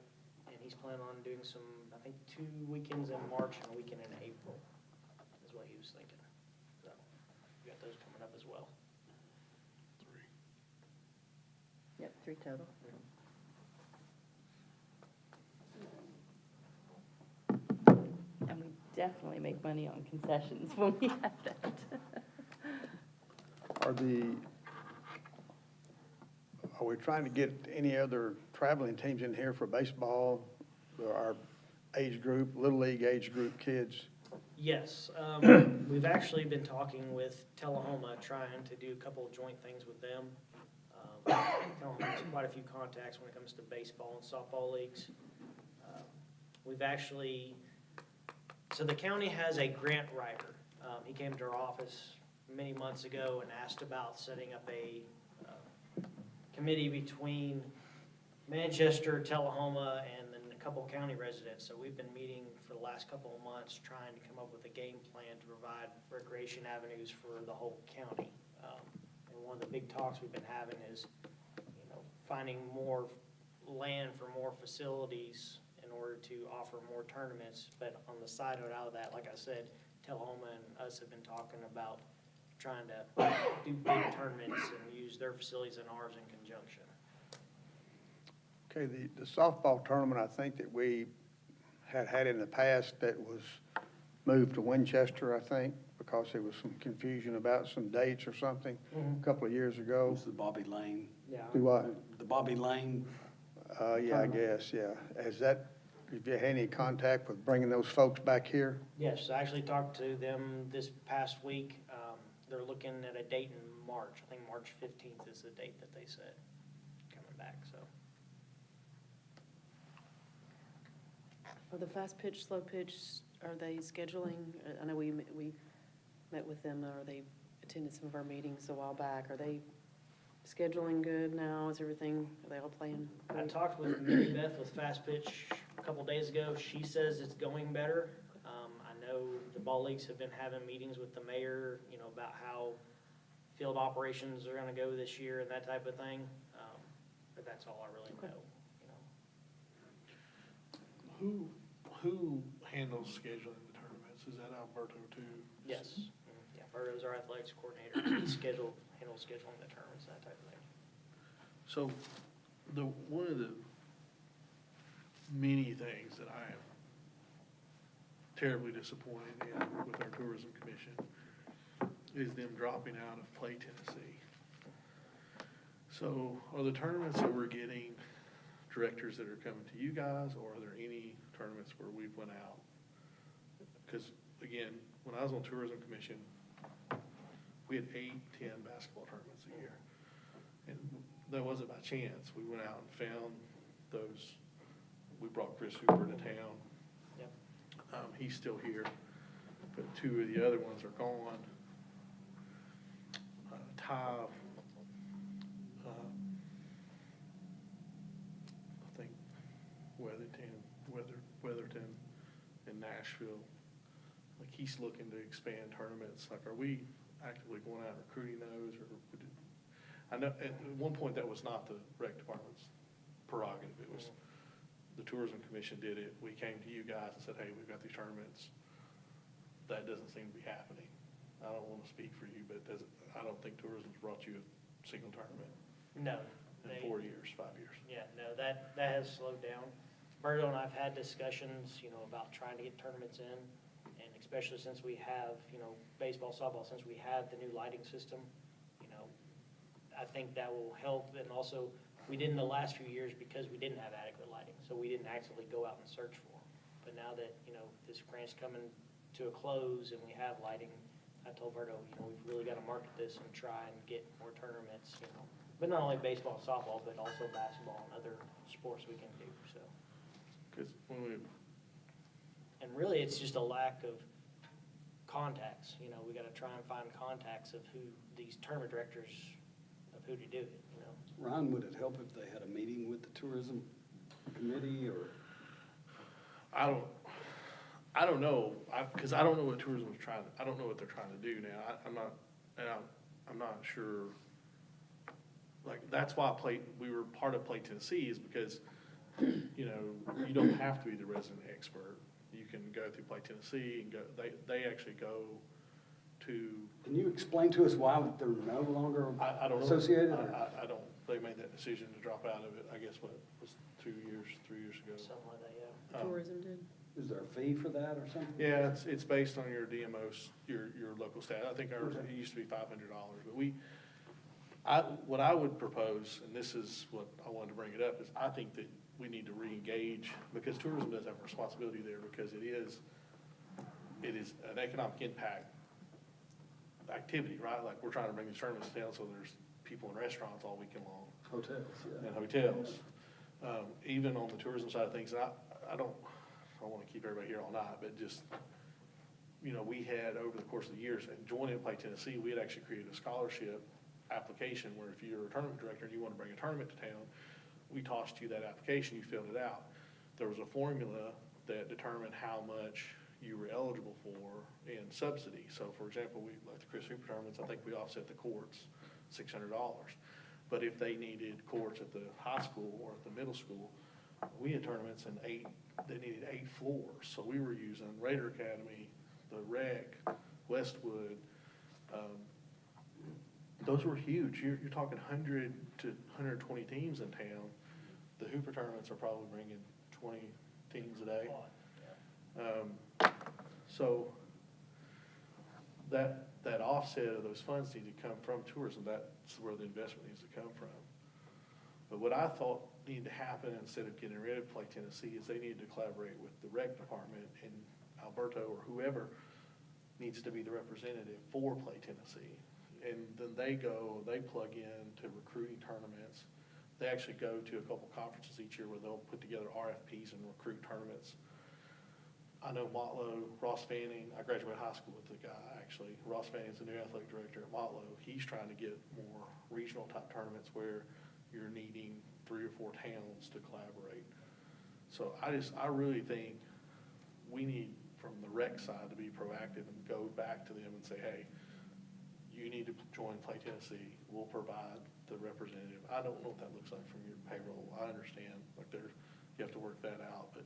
and he's planning on doing some, I think, 2 weekends in March and a weekend in April, is what he was thinking. So, we got those coming up as well. 3. Yep, 3 total. definitely make money on concessions when we have that. Are we trying to get any other traveling teams in here for baseball, our age group, Little League age group kids? Yes, we've actually been talking with Tullahoma, trying to do a couple of joint things with them. Tullahoma has quite a few contacts when it comes to baseball and softball leagues. We've actually, so the county has a grant writer. He came to our office many months ago and asked about setting up a committee between Manchester, Tullahoma, and then a couple county residents. So we've been meeting for the last couple of months, trying to come up with a game plan to provide recreation avenues for the whole county. And one of the big talks we've been having is, finding more land for more facilities in order to offer more tournaments. But on the side note out of that, like I said, Tullahoma and us have been talking about trying to do big tournaments and use their facilities and ours in conjunction. Okay, the softball tournament, I think that we had in the past that was moved to Winchester, I think, because there was some confusion about some dates or something a couple of years ago. It's the Bobby Lane. Yeah. Do what? The Bobby Lane. Yeah, I guess, yeah. Have you had any contact with bringing those folks back here? Yes, I actually talked to them this past week. They're looking at a date in March. I think March 15th is the date that they said, coming back, so. Are the fast pitch, slow pitch, are they scheduling? I know we met with them, or they attended some of our meetings a while back. Are they scheduling good now? Is everything, are they all playing? I talked with Mary Beth with Fast Pitch a couple days ago. She says it's going better. I know the ball leagues have been having meetings with the mayor, about how field operations are gonna go this year and that type of thing. But that's all I really know, Who handles scheduling the tournaments? Is that Alberto too? Yes. Yeah, Berto's our athletics coordinator. He handles scheduling the tournaments, that type of thing. So, one of the many things that I am terribly disappointed in with our tourism commission is them dropping out of Play Tennessee. So, are the tournaments that we're getting directors that are coming to you guys, or are there any tournaments where we went out? Because, again, when I was on tourism commission, we had 8, 10 basketball tournaments a year. And that wasn't by chance. We went out and found those. We brought Chris Hooper to town. Yep. He's still here, but 2 of the other ones are gone. Ty, I think Weatherton in Nashville, like he's looking to expand tournaments. Like, are we actively going out and recruiting those, or I know at one point that was not the rec department's prerogative. It was the tourism commission did it. We came to you guys and said, hey, we've got these tournaments. That doesn't seem to be happening. I don't want to speak for you, but I don't think tourism's brought you a single tournament No. in 4 years, 5 years. Yeah, no, that has slowed down. Berto and I've had discussions, about trying to get tournaments in, and especially since we have, baseball, softball, since we have the new lighting system, I think that will help. And also, we didn't the last few years because we didn't have adequate lighting, so we didn't actively go out and search for them. But now that, this grant's coming to a close and we have lighting, I told Berto, we've really got to market this and try and get more tournaments, but not only baseball and softball, but also basketball and other sports we can do, so. Because when we, And really, it's just a lack of contacts, we got to try and find contacts of who, these tournament directors, of who to do it, Ron, would it help if they had a meeting with the tourism committee, or? I don't know, because I don't know what tourism is trying, I don't know what they're trying to do now. I'm not sure. Like, that's why we were part of Play Tennessee, is because, you don't have to be the resident expert. You can go through Play Tennessee and go, they actually go to. Can you explain to us why they're no longer I don't know. associated? I don't, they made that decision to drop out of it, I guess, what, was 2 years, 3 years ago. something like that, yeah. Tourism did? Is there a fee for that or something? Yeah, it's based on your DMOs, your local stat. I think ours, it used to be $500, but what I would propose, and this is what I wanted to bring it up, is I think that we need to reengage, because tourism does have a responsibility there, because it is an economic impact activity, right? Like, we're trying to bring these tournaments down, so there's people in restaurants all weekend long. Hotels, yeah. And hotels. Even on the tourism side of things, I don't want to keep everybody here all night, but just, you know, we had, over the course of the years, and joining Play Tennessee, we had actually created a scholarship application where if you're a tournament director and you want to bring a tournament to town, we tossed you that application, you filled it out. There was a formula that determined how much you were eligible for in subsidy. So for example, like the Chris Hooper tournaments, I think we offset the courts $600. But if they needed courts at the high school or at the middle school, we had tournaments they needed 8 floors. So we were using Raider Academy, the Rec, Westwood. Those were huge. You're talking 100 to 120 teams in town. The Hooper tournaments are probably bringing 20 teams a day. So that offset of those funds need to come from tourism. That's where the investment needs to come from. But what I thought needed to happen, instead of getting rid of Play Tennessee, is they needed to collaborate with the rec department, and Alberto or whoever needs to be the representative for Play Tennessee. And then they plug in to recruiting tournaments. They actually go to a couple conferences each year where they'll put together RFPs and recruit tournaments. I know Motlow, Ross Fanning, I graduated high school with the guy, actually. Ross Fanning's the new athletic director at Motlow. He's trying to get more regional type tournaments where you're needing 3 or 4 towns to collaborate. So I really think we need, from the rec side, to be proactive and go back to them and say, hey, you need to join Play Tennessee. We'll provide the representative. I don't know what that looks like from your payroll. I understand, like, you have to work that out, but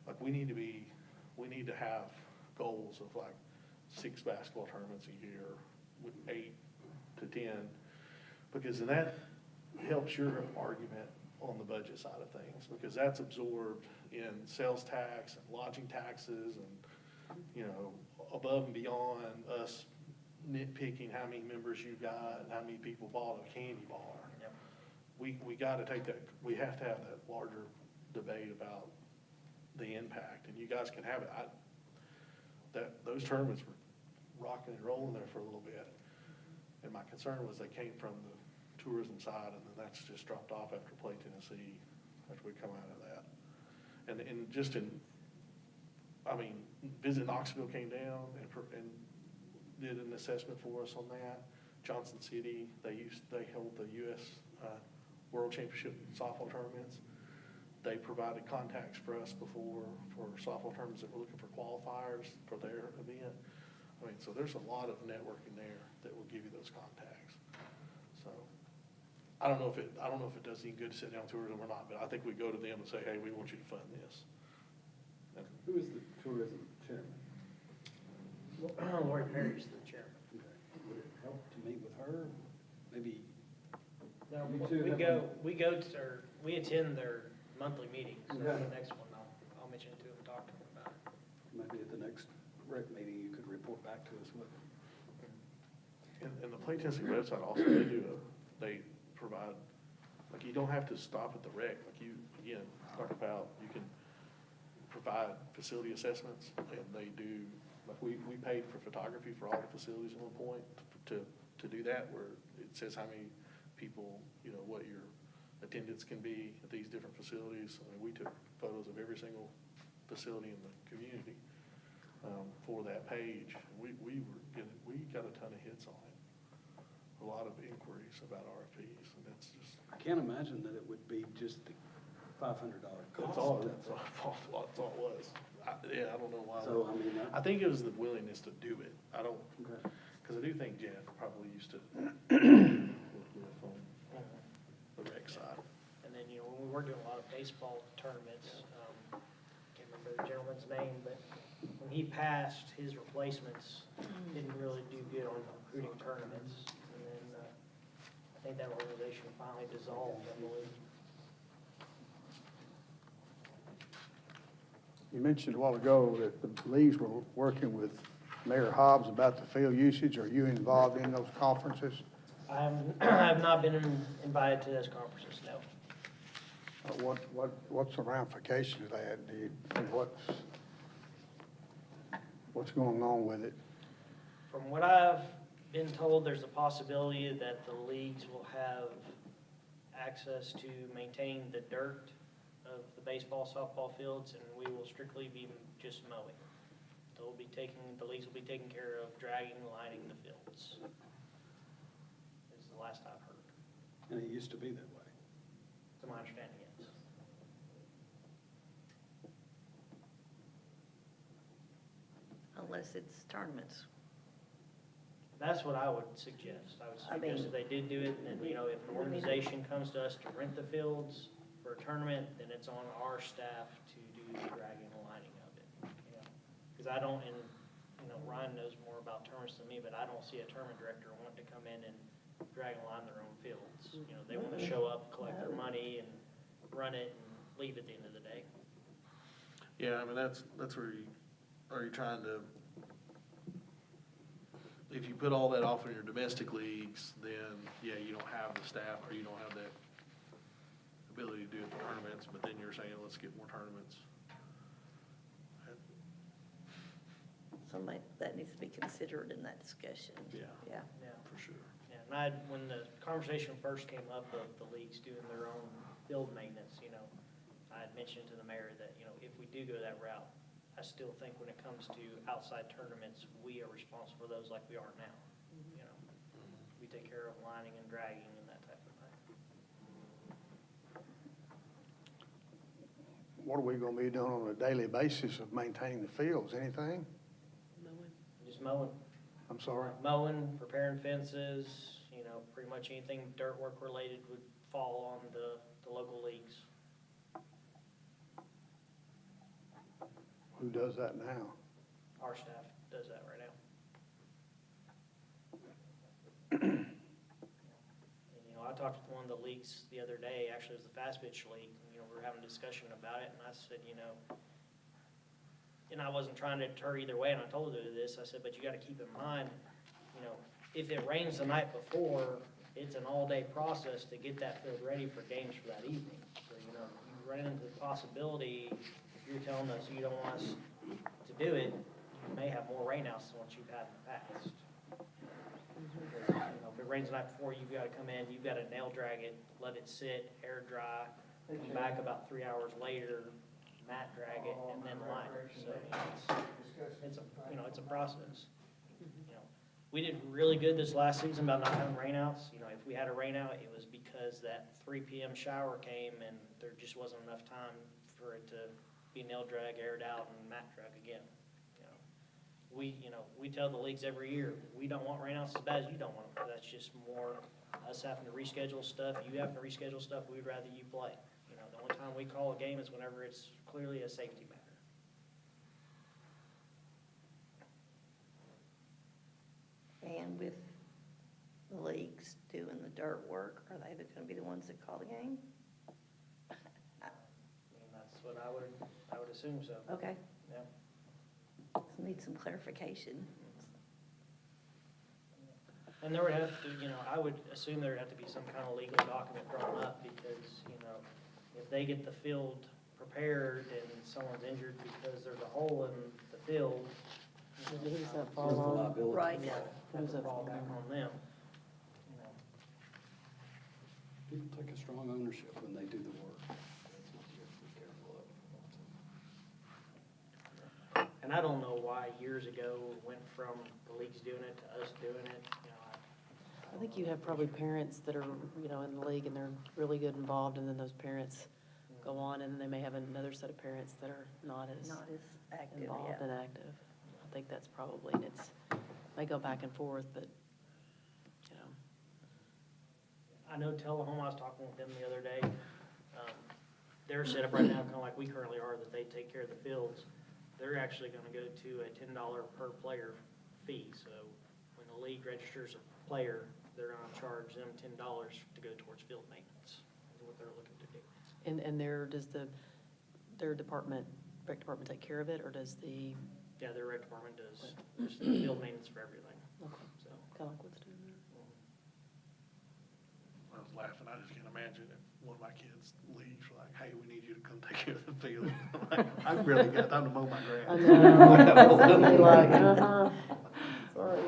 like, we need to have goals of like 6 basketball tournaments a year with 8 to 10, because then that helps your argument on the budget side of things, because that's absorbed in sales tax and lodging taxes and, you know, above and beyond us nitpicking how many members you got and how many people bought a candy bar. Yep. We gotta take that, we have to have that larger debate about the impact, and you guys can have it. Those tournaments were rocking and rolling there for a little bit, and my concern was they came from the tourism side, and then that's just dropped off after Play Tennessee, after we come out of that. And just Visit Knoxville came down and did an assessment for us on that. Johnson City, they held the U.S. World Championship softball tournaments. They provided contacts for us before for softball tournaments that were looking for qualifiers for their event. So there's a lot of networking there that will give you those contacts. So I don't know if it does any good to sit down tourism or not, but I think we go to them and say, hey, we want you to fund this. Who is the tourism chairman? Lori Perry's the chairman. Would it help to meet with her? Maybe, No, You two we have we attend their monthly meetings. So Okay. the next one, I'll mention it to them and talk to them about it. maybe at the next rec meeting, you could report back to us what. And the Play Tennessee website also, they provide, like, you don't have to stop at the rec. Like, you, again, talk about, you can provide facility assessments, and they do, like, we paid for photography for all the facilities at one point to do that, where it says how many people, you know, what your attendance can be at these different facilities. We took photos of every single facility in the community for that page. We got a ton of hits on it, a lot of inquiries about RFPs, and that's just. I can't imagine that it would be just the $500 cost. That's all it was. I don't know why. So, I think it was the willingness to do it. I don't, okay. because I do think Jeff probably used to work with on the rec side. And then, you know, when we were doing a lot of baseball tournaments, can't remember the gentleman's name, but when he passed, his replacements didn't really do good on recruiting tournaments. And then, I think that organization finally dissolved, I believe. You mentioned a while ago that the leagues were working with Mayor Hobbs about the field usage. Are you involved in those conferences? I have not been invited to those conferences, no. What's the ramifications of that? And what's going on with it? From what I've been told, there's a possibility that the leagues will have access to maintain the dirt of the baseball, softball fields, and we will strictly be just mowing. The leagues will be taking care of dragging, lining the fields. Is the last I've heard, And it used to be that way. to my understanding, yes. Unless it's tournaments. That's what I would suggest. I would I suggest mean- if they did do it, and, you know, if an organization comes to us to rent the fields for a tournament, then it's on our staff to do the dragging and lining of it, you know? Because I don't, and, you know, Ryan knows more about tournaments than me, but I don't see a tournament director wanting to come in and drag and line their own fields. You know, they want to show up, collect their money, and run it, and leave at the end of the day. Yeah, I mean, that's where are you trying to, if you put all that off in your domestic leagues, then, yeah, you don't have the staff, or you don't have that ability to do it in tournaments, but then you're saying, let's get more tournaments. Somebody, that needs to be considered in that discussion. Yeah. Yeah. Yeah. For sure. Yeah, and when the conversation first came up of the leagues doing their own field maintenance, you know, I had mentioned to the mayor that, you know, if we do go that route, I still think when it comes to outside tournaments, we are responsible for those like we are now. You know, we take care of lining and dragging and that type of thing. What are we gonna be doing on a daily basis of maintaining the fields? Anything? Mowing. Just mowing, I'm sorry? mowing, repairing fences, you know, pretty much anything dirt work related would fall on the local leagues. Who does that now? Our staff does that right now. And, you know, I talked with one of the leagues the other day, actually it was the Fast Pitch League, and, you know, we were having a discussion about it, and I said, you know, and I wasn't trying to deter either way, and I told her this, I said, but you gotta keep in mind, you know, if it rains the night before, it's an all-day process to get that field ready for games for that evening. So, you know, you run into the possibility, if you're telling us you don't want us to do it, you may have more rainouts than what you've had in the past. Because, you know, if it rains the night before, you've gotta come in, you've gotta nail drag it, let it sit, air dry, come back about 3 hours later, mat drag it, and then line it. So, you know, it's a process. You know, we did really good this last season about not having rainouts. You know, if we had a rainout, it was because that 3 PM shower came and there just wasn't enough time for it to be nail drag, aired out, and mat drag again. You know, we tell the leagues every year, we don't want rainouts as bad as you don't want them. That's just more us having to reschedule stuff, you having to reschedule stuff, we'd rather you play. You know, the only time we call a game is whenever it's clearly a safety matter. And with the leagues doing the dirt work, are they gonna be the ones that call the game? I mean, that's what I would assume so, Okay, yeah. need some clarification. And there would have to, you know, I would assume there would have to be some kind of legal document drawn up because, you know, if they get the field prepared and someone's injured because there's a hole in the field. Who does that Where's fall the on? liability? Right. Have to fall back on them, you know. People take a strong ownership when they do the work. That's what you have to be careful of. And I don't know why years ago it went from the leagues doing it to us doing it, you know. I think you have probably parents that are, you know, in the league and they're really good involved, and then those parents go on, and then they may have another set of parents that are not as Not as active, involved yeah. and active. I think that's probably, and may go back and forth, but, you know. I know Telehome, I was talking with them the other day, they're set up right now, kind of like we currently are, that they take care of the fields. They're actually gonna go to a $10 per player fee, so when the league registers a player, they're gonna charge them $10 to go towards field maintenance, is what they're looking to do. And their department rec department take care of it, or does the, Yeah, the rec department does just field maintenance for everything, okay, so. kind of like what's doing there? I was laughing, I just can't imagine if one of my kids leaves, like, hey, we need you to come take care of the field. I'm like, I really got time to mow my grass. I know, suddenly like, sorry.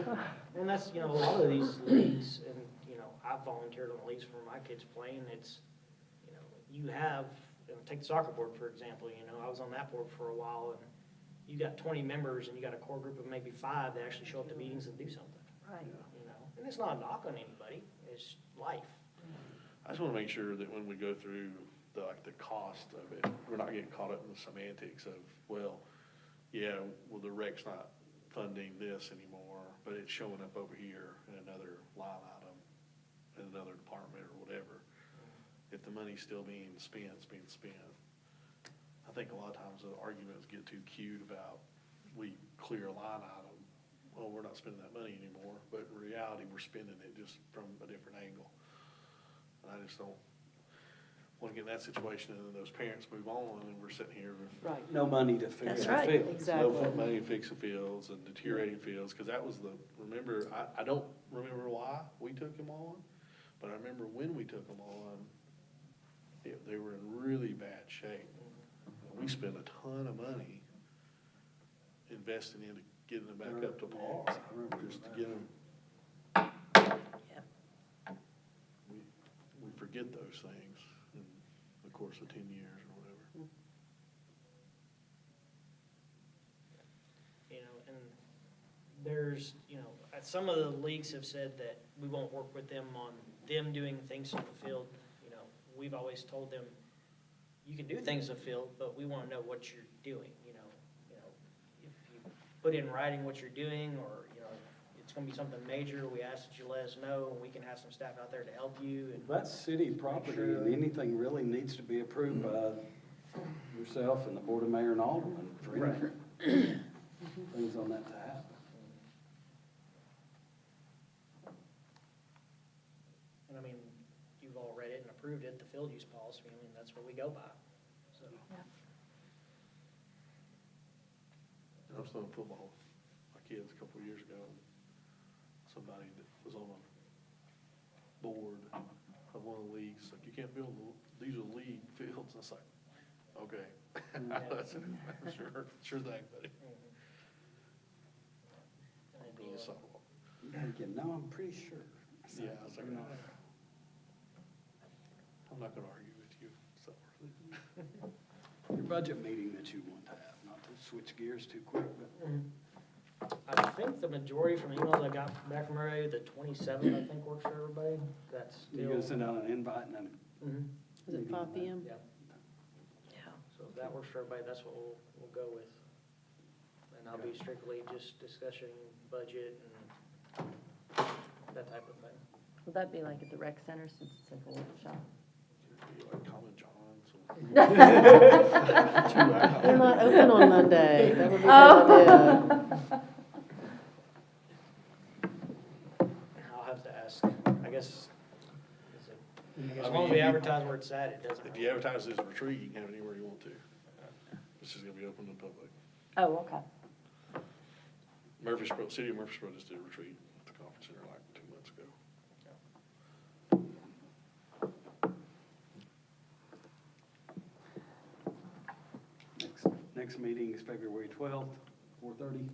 And that's, you know, a lot of these leagues, and, you know, I've volunteered on the leagues for my kids playing, it's, you know, you have, you know, take the soccer board, for example, you know, I was on that board for a while, and you got 20 members, and you got a core group of maybe 5 that actually show up to meetings and do something, Right. you know? And it's not a knock on anybody, it's life. I just wanna make sure that when we go through the, like, the cost of it, we're not getting caught up in the semantics of, well, yeah, well, the rec's not funding this anymore, but it's showing up over here in another line item, in another department or whatever. If the money's still being spent, it's being spent. I think a lot of times the arguments get too cute about, we clear a line item, well, we're not spending that money anymore, but in reality, we're spending it just from a different angle. And I just don't want to get in that situation, and then those parents move on, and we're sitting here with Right, No money to fix That's the right. fields. exactly. no money to fix the fields and deteriorating fields, because that was the, remember, I don't remember why we took them on, but I remember when we took them on, they were in really bad shape. And we spent a ton of money investing into getting them back up to par, I remember just to that. get them. Yep. We forget those things in the course of 10 years or whatever. You know, and there's, you know, some of the leagues have said that we won't work with them on them doing things on the field. You know, we've always told them, you can do things in the field, but we want to know what you're doing, you know. If you put in writing what you're doing, or, you know, it's going to be something major, we ask that you let us know, and we can have some staff out there to help you. And That's city property, and anything really needs to be approved by yourself and the board of mayor and aldermen for anything. Things on that to happen. And I mean, you've all read it and approved it, the field use policy, I mean, that's what we go by, so. I was playing football with my kids a couple of years ago, and somebody that was on a board of one of the leagues, like, you can't build, these are league fields, and it's like, okay. That's sure thing, buddy. And, Go you to know, softball. No, I'm pretty sure. Yeah, I was like, I'm not gonna argue with you, so. Your budget meeting that you want to have, not to switch gears too quick, but I think the majority from emails I got back from everybody, the 27th, I think works for everybody, that's you're still. gonna send out an invite and then. Mhm. Is it 5 PM? Yeah, Yeah. so if that works for everybody, that's what we'll go with. And I'll be strictly just discussing budget and that type of thing. Will that be like at the rec center since it's like a workshop? Be like Common John's or. They're not open on Monday, that would be a good idea. I'll have to ask, I guess, as long as we advertise where it's at, it doesn't. If you advertise it as a retreat, you can have it anywhere you want to. This is gonna be open to the public. Oh, okay. Murfreesboro, City of Murfreesboro just did a retreat at the conference center like 2 months ago. Next meeting is February 12th, 4:30.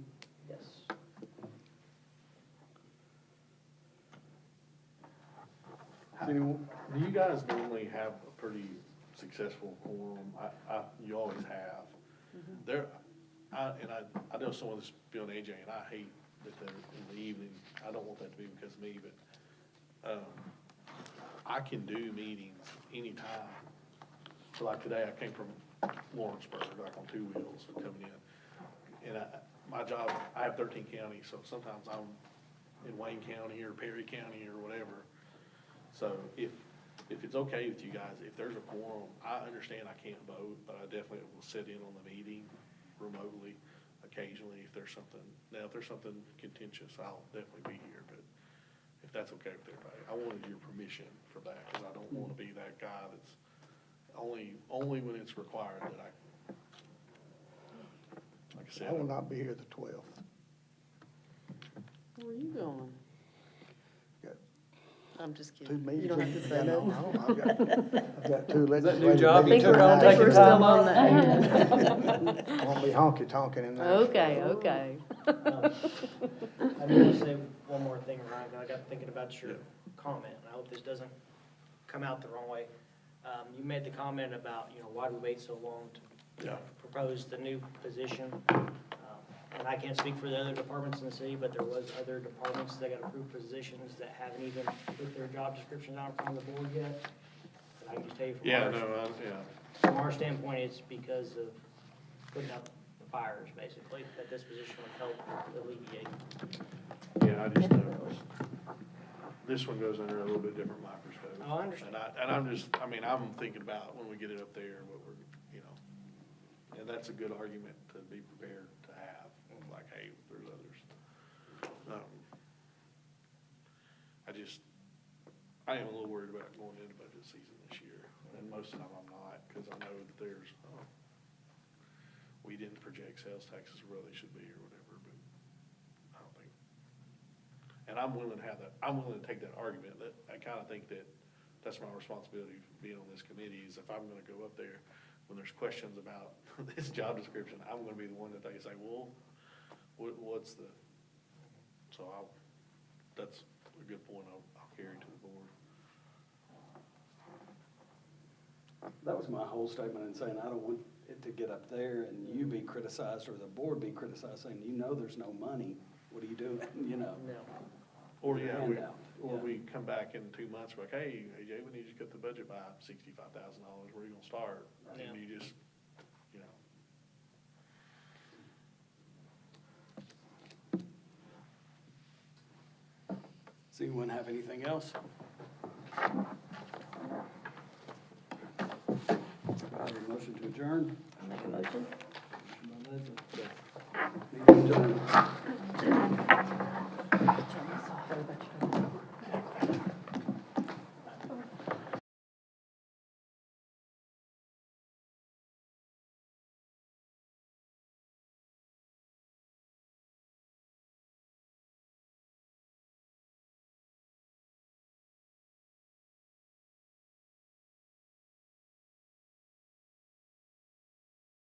Yes. Do you guys normally have a pretty successful quorum? You always have. There, I know someone that's been on AJ, and I hate that they're in the evening. I don't want that to be because of me, but, I can do meetings anytime. So like today, I came from Lawrenceburg, like on 2 wheels coming in. And my job, I have 13 counties, so sometimes I'm in Wayne County or Perry County or whatever. So if it's okay with you guys, if there's a quorum, I understand I can't vote, but I definitely will sit in on the meeting remotely occasionally if there's something. Now, if there's something contentious, I'll definitely be here, but if that's okay with everybody. I wanted your permission for that, because I don't want to be that guy that's only when it's required that I. I will not be here the 12th. Where are you going? Got I'm just Two kidding. meetings. You don't have to say Yeah, no, nothing. I've got two that new legislative job you meetings took on, tonight. taking We're still on that. Won't be honky-tonkin' in there. Okay, okay. I do want to say one more thing, Ryan, 'cause I got thinking about your comment, and I hope this doesn't come out the wrong way. You made the comment about, why do we wait so long to propose the new position? And I can't speak for the other departments in the city, but there was other departments that got approved positions that haven't even put their job descriptions out in front of the board yet. And I can just tell you from our standpoint, it's because of putting out the fires, basically, that this position would help alleviate. Yeah, I just know, this one goes under a little bit different microscope. Oh, I understand. And I'm just, I'm thinking about when we get it up there, what we're, and that's a good argument to be prepared to have, like, hey, there's others. I am a little worried about going into budget season this year, and most of the time I'm not, because I know that we didn't project sales taxes where they should be or whatever, but I don't think. And I'm willing to have that, I'm willing to take that argument, that I kind of think that that's my responsibility being on this committee, is if I'm gonna go up there, when there's questions about this job description, I'm gonna be the one that they say, well, what's the, so that's a good point I'll carry to the board. That was my whole statement in saying, I don't want it to get up there and you be criticized or the board be criticized, saying, there's no money, what are you doing, No. Or, Handout. or we come back in 2 months, we're like, hey, Jay, we need to cut the budget by $65,000, where are you gonna start? Yeah. And you just, Does anyone have anything else? Motion to adjourn? Make a motion? Motion by Leslie. Meeting adjourned.